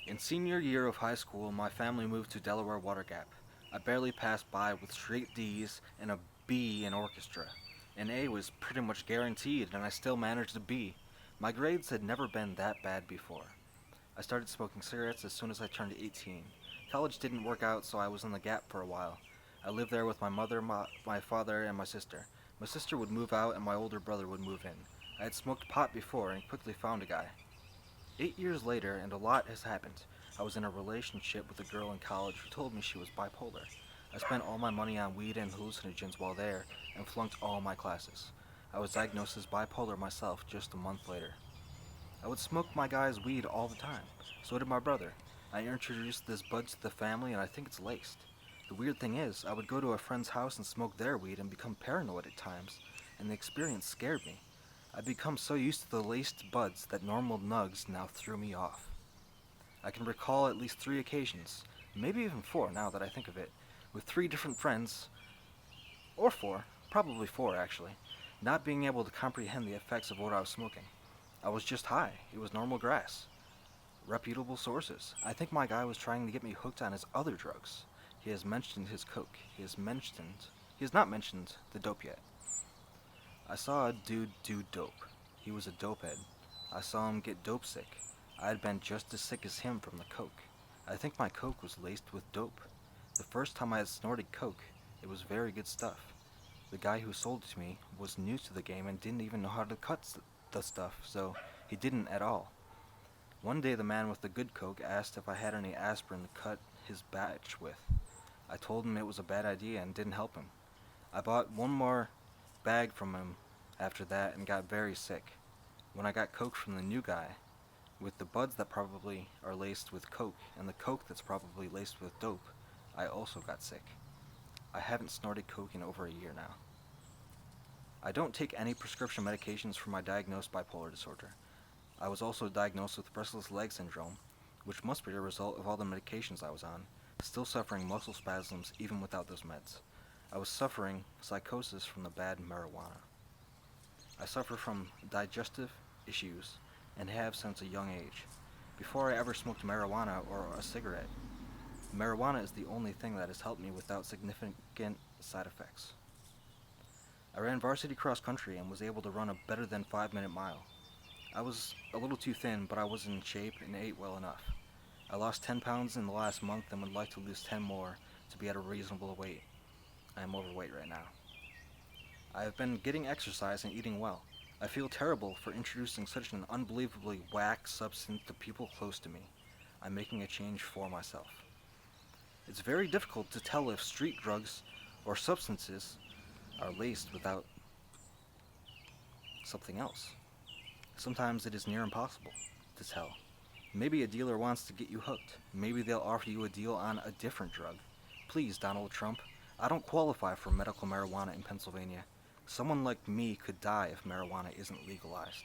In senior year of high school, my family moved to Delaware Water Gap. I barely passed by with straight D's and a B in orchestra. An A was pretty much guaranteed, and I still managed a B. My grades had never been that bad before. I started smoking cigarettes as soon as I turned 18. College didn't work out, so I was in the Gap for a while. I lived there with my mother, my father, and my sister. My sister would move out, and my older brother would move in. I had smoked pot before and quickly found a guy. 8 years later, and a lot has happened. I was in a relationship with a girl in college who told me she was bipolar. I spent all my money on weed and hallucinogens while there and flunked all my classes. I was diagnosed as bipolar myself just a month later. I would smoke my guy's weed all the time. So did my brother. I introduced this bud to the family and I think it's laced. The weird thing is, I would go to a friend's house and smoke their weed and become paranoid at times, and the experience scared me. I'd become so used to the laced buds that normal nugs now threw me off. I can recall at least 3 occasions, maybe even 4 now that I think of it, with 3 different friends, or 4, probably 4 actually, not being able to comprehend the effects of what I was smoking. I was just high, it was normal grass. Reputable sources. I think my guy was trying to get me hooked on his other drugs. He has mentioned his coke. He has not mentioned the dope yet. I saw a dude do dope. He was a dopehead. I saw him get dope sick. I had been just as sick as him from the coke. I think my coke was laced with dope. The first time I had snorted coke, it was very good stuff. The guy who sold it to me was new to the game and didn't even know how to cut the stuff, so he didn't at all. One day the man with the good coke asked if I had any aspirin to cut his batch with. I told him it was a bad idea and didn't help him. I bought one more bag from him after that and got very sick. When I got coke from the new guy, with the buds that probably are laced with coke and the coke that's probably laced with dope, I also got sick. I haven't snorted coke in over a year now. I don't take any prescription medications for my diagnosed bipolar disorder. I was also diagnosed with restless leg syndrome, which must be a result of all the medications I was on, still suffering muscle spasms even without those meds. I was suffering psychosis from the bad marijuana. I suffer from digestive issues and have since a young age. Before I ever smoked marijuana or a cigarette, marijuana is the only thing that has helped me without significant side effects. I ran varsity cross country and was able to run a better than 5 minute mile. I was a little too thin, but I was in shape and ate well enough. I lost 10 pounds in the last month and would like to lose 10 more to be at a reasonable weight. I am overweight right now. I have been getting exercise and eating well. I feel terrible for introducing such an unbelievably whack substance to people close to me. I'm making a change for myself. It's very difficult to tell if street drugs or substances are laced without something else. Sometimes it is near impossible to tell. Maybe a dealer wants to get you hooked. Maybe they'll offer you a deal on a different drug. Please, Donald Trump, I don't qualify for medical marijuana in Pennsylvania. Someone like me could die if marijuana isn't legalized.